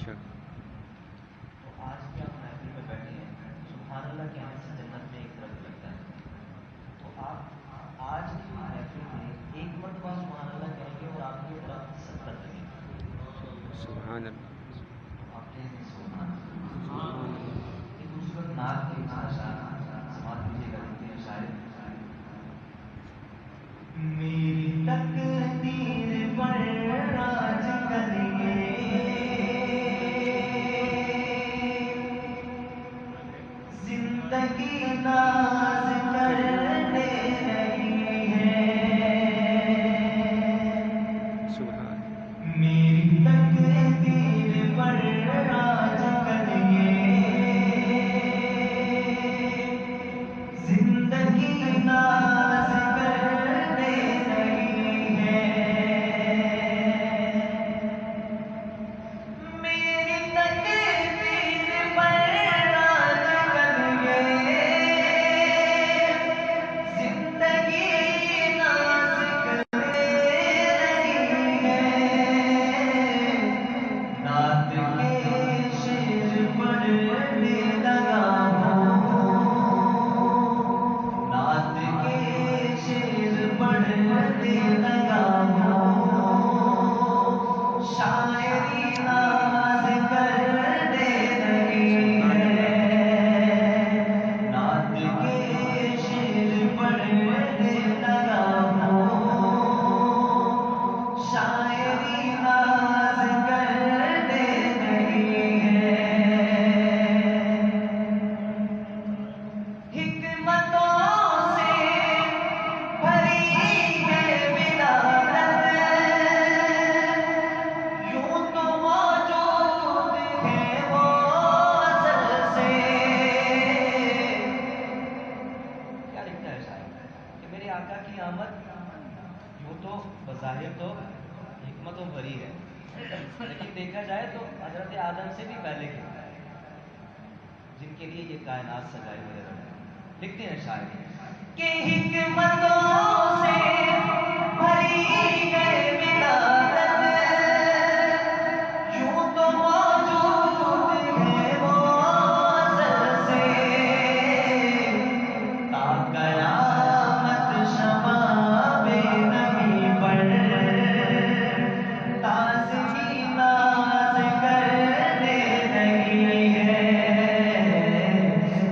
اچھا تو آج بھی آپ محفل میں بیٹھے ہیں، سبحان اللہ کہنے سے جنت میں ایک درخت لگتا ہے. تو آپ آج کی محفل میں ایک مرتبہ سبحان اللہ کہیں گے اور آپ کے درخت 70 لگیں گے. سبحان اللہ تو آپ کہیں گے سبحان اللہ. سبحان اللہ. ایک خوبصورت نعت کے اس اشعار سماعت کیجیے گا. لکھتے ہیں شاعر: میری تقدیر پر راج کریے، زندگی ناز کرنے رہی ہے. سبحان میری تقدیر پر راج کریے، زندگی ناز کرنے رہی ہے. میری تقدیر پر راج کریے، زندگی ناز کرنے رہی ہے. نعت کے شعر پڑھنے لگا ہوں، نعت کے شعر پڑھنے لگا ہوں. شاعری ناز کرنے لگی ہے، نعت کے شعر پڑھنے لگا ہوں. شاعری ناز کرنے لگی ہے. حکمتوں سے بھری ہے ولادت، یوں تو موجود ہے وہ ازل سے. کیا لکھتا ہے شاعر کہ میرے آقا کی آمد یوں تو بظاہر تو حکمتوں بھری ہے، لیکن دیکھا جائے تو حضرت آدم سے بھی پہلے کے جن کے لیے یہ کائنات سجائے ہوئے رہے. لکھتے ہیں شاعر کہ حکمتوں سے بھری ہے ولادت، یوں تو موجود ہے وہ ازل سے. تا قیامت شباب نبی پر تازگی ناز کرنے لگی ہے.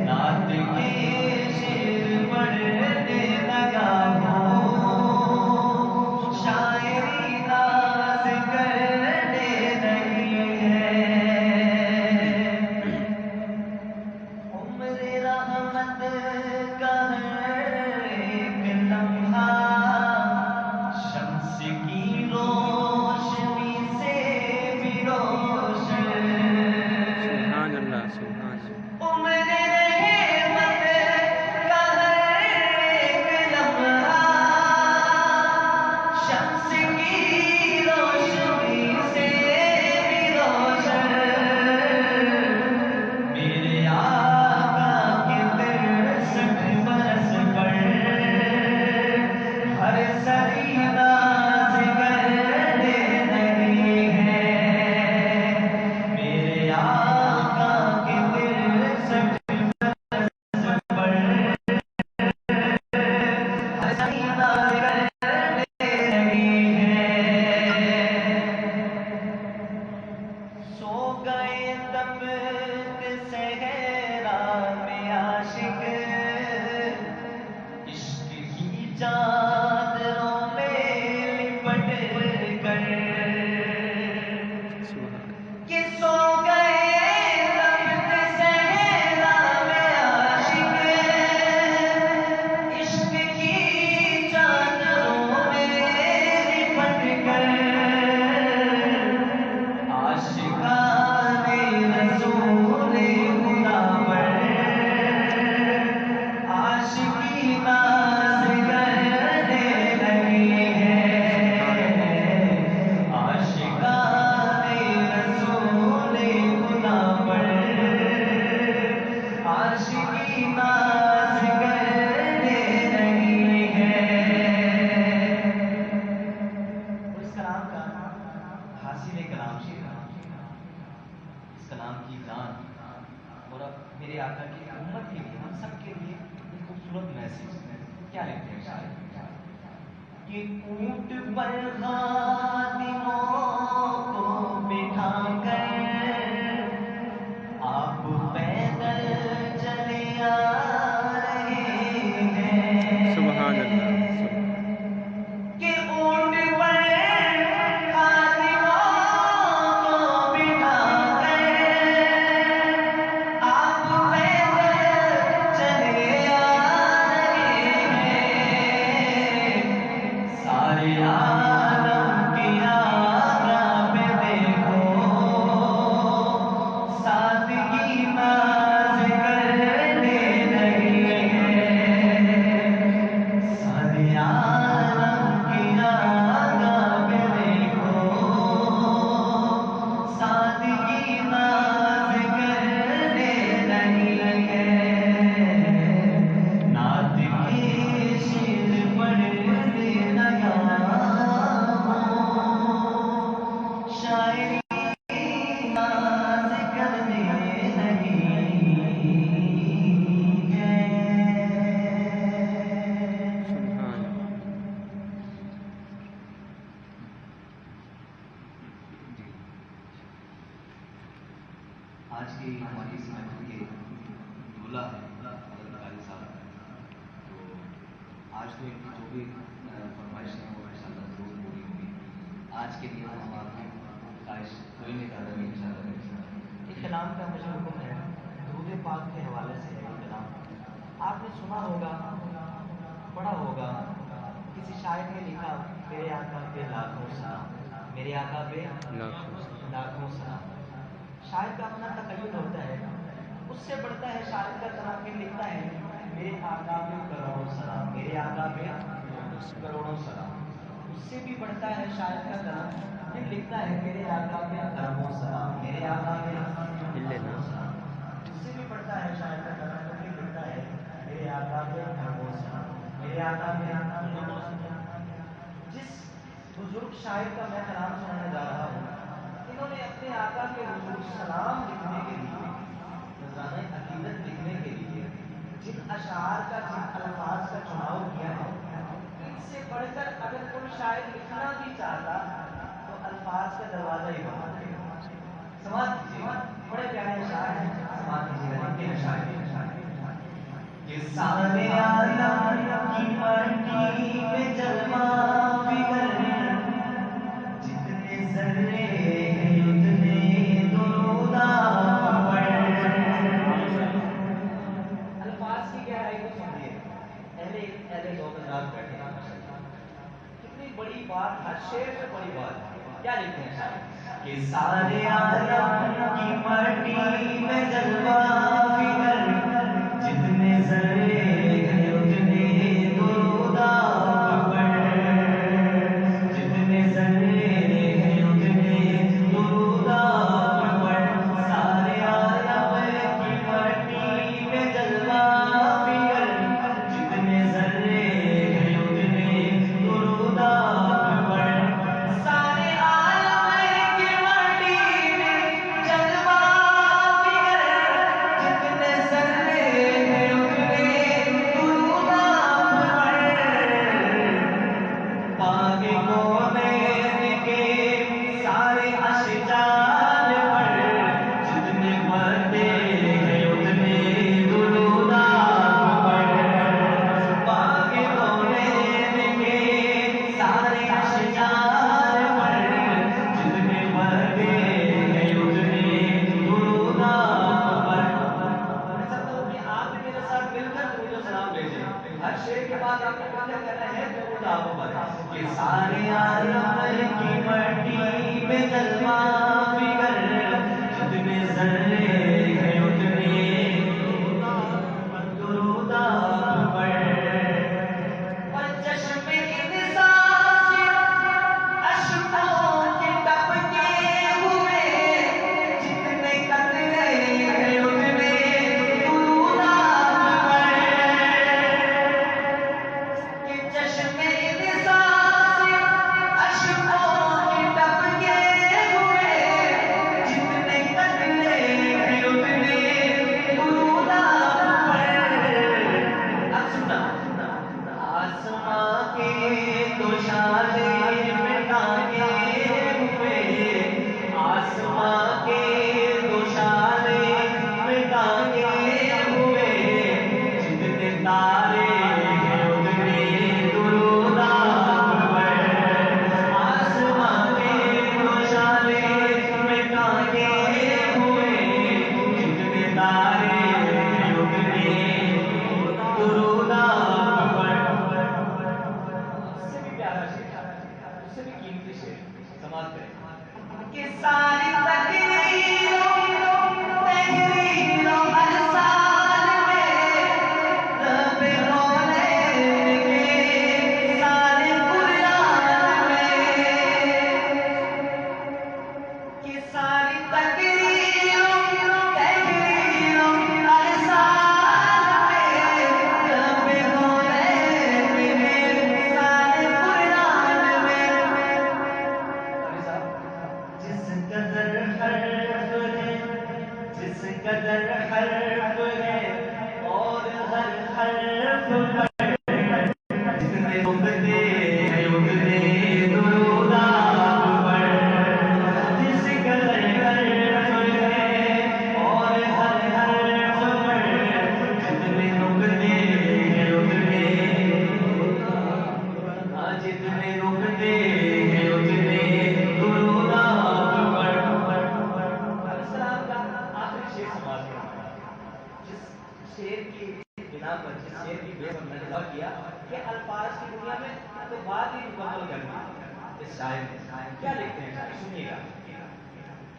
نعت کے شعر پڑھنے لگا ہوں، کی امت کے لیے، ہم سب کے لیے ایک خوبصورت میسج کیا لکھتے ہیں شاعر کہ اونٹ پر خادموں کو بٹھا کر آپ پیدل چلے آ رہے ہیں، سبحان اللہ، کہ اونٹ پر خادموں کو بٹھا کر آپ پیدل چلے آ رہے ہیں، سارے عالم کی آگاہ پہ دیکھو سادگی ناز کرنے لگی ہے، سارے عالم کی آگاہ پہ دیکھو سادگی ناز کرنے لگی ہے، نعت کے شعر پڑھنے لگا شاعری ناز کرنے لگی ہے۔ سبحان اللہ۔ آج کی ہماری اس محفل کے دولہ ہے حضرت قاری صاحب، تو آج تو ان کی جو بھی فرمائشیں ہیں وہ انشاءاللہ ضرور پوری ہوں گی۔ آج کے لیے ہم آپ کی خواہش کوئی نہیں کر رہے انشاءاللہ۔ ایک کلام کا مجھے حکم ہے، درود پاک کے حوالے سے ہے یہ کلام، آپ نے سنا ہوگا، پڑھا ہوگا، کسی شاعر نے لکھا میرے آقا پہ لاکھوں سلام، میرے آقا پہ لاکھوں سلام۔ شاعر کا اپنا تقید ہوتا ہے، اس سے بڑھتا ہے شاعر کا کلام پھر لکھتا ہے میرے آقا پہ کروڑوں سلام، میرے آقا پہ کروڑوں سلام۔ اس سے بھی بڑھتا ہے شاعر کا کلام، پھر لکھتا ہے میرے آقا پہ اربوں سلام، میرے آقا پہ اربوں سلام۔ اس سے بھی بڑھتا ہے شاعر کا کلام، پھر لکھتا ہے میرے آقا پہ اربوں سلام، میرے آقا پہ اربوں سلام۔ جس بزرگ شاعر کا میں کلام سنانے جا رہا ہوں، انہوں نے اپنے آقا کے حضور سلام لکھنے کے لیے، نذرانۂ عقیدت لکھنے کے لیے جن اشعار کا، جن الفاظ کا چناؤ کیا ہے، ان سے بڑھ کر اگر کوئی شاعر لکھنا بھی چاہتا تو الفاظ کا دروازہ ہی بند ہے۔ سماعت کیجیے، بڑے پیارے اشعار ہیں، سماعت کیجیے ان کے اشعار کہ سارے عالم کی مٹی میں جلوہ فگر، جتنے ذرے ہیں اتنے درود آپ پر۔ الفاظ کی گہرائی کو سمجھیے، اہل ذوق حضرات بیٹھے ہیں، کتنی بڑی بات، ہر شعر سے بڑی بات کیا لکھتے ہیں شاعر کہ سارے عالم کی مٹی میں جلوہ فگر، جتنے ذرے ہیں اتنے درود آپ پر، جتنے ذرے ہیں اتنے درود آپ پر، سارے عالم کی مٹی میں جلوہ فگر، جتنے ذرے ہیں اتنے درود آپ پر، سارے عالم کی مٹی میں جلوہ فگر، جتنے ذرے ہیں اتنے درود آپ پر، پاک کونین کے سارے اشجار پر، جتنے پردے ہیں اتنے درود آپ پر، پاک کونین کے سارے اشجار پر، جتنے پردے ہیں اتنے درود آپ پر۔ میں چاہتا ہوں کہ آپ بھی میرے ساتھ مل کر درود و سلام بھیجیں، ہر شعر کے بعد آپ نے کیا کہنا ہے درود آپ پر، کہ سارے عالم کی مٹی میں جلوہ فگر، جتنے ذرے ہیں اتنے درود آپ پر، اور چشم انسان سے اشکوں کے ٹپکے ہوئے، جتنے قطرے ہیں اتنے درود آپ پر، کہ چشم انسان سے اشکوں کے ٹپکے ہوئے، جتنے قطرے شعر کی بنا پر جس شعر کی بے پر میں نے کیا کہ الفاظ کی دنیا میں تو بات ہی مکمل کر دی اس شاعر نے کیا لکھتے ہیں شاعر سنیے گا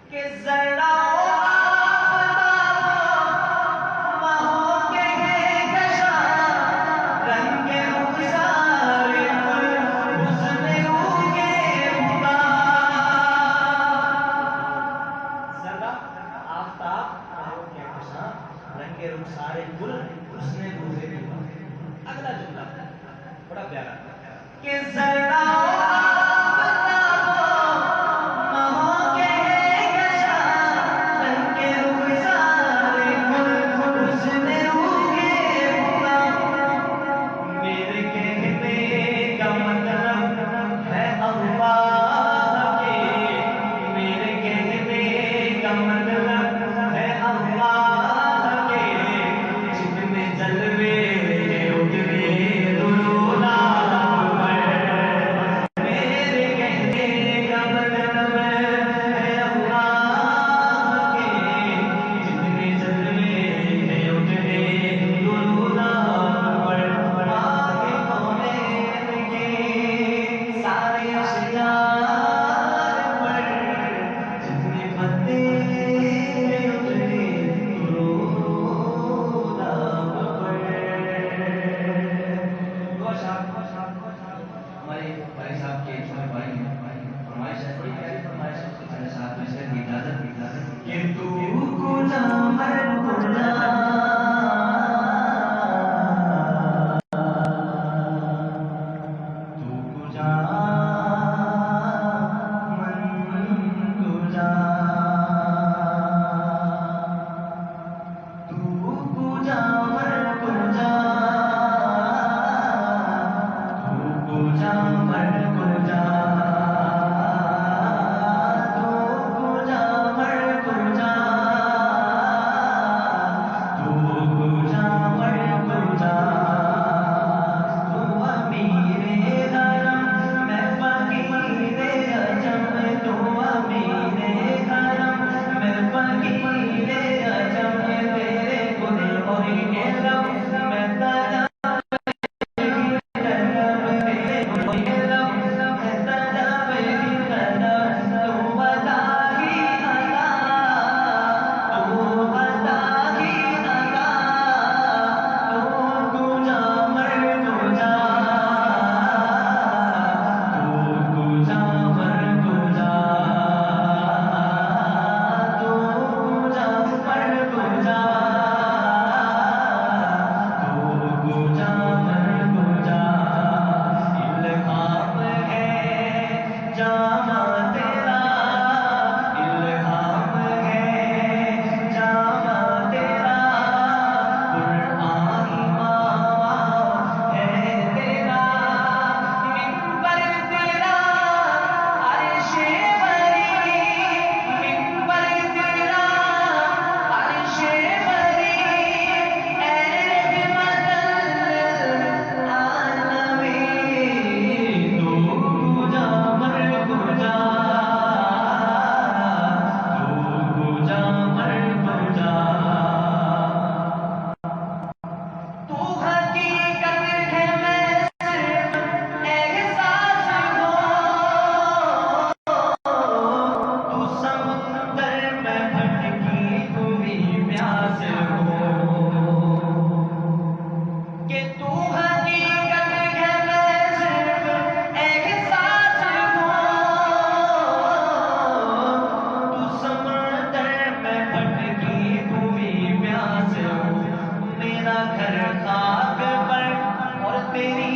کہ ذرا سارے گل اس نے روزے دیا. اگلا جملہ بڑا پیارا کہ ذرا میرا گھر خاک پر اور تیری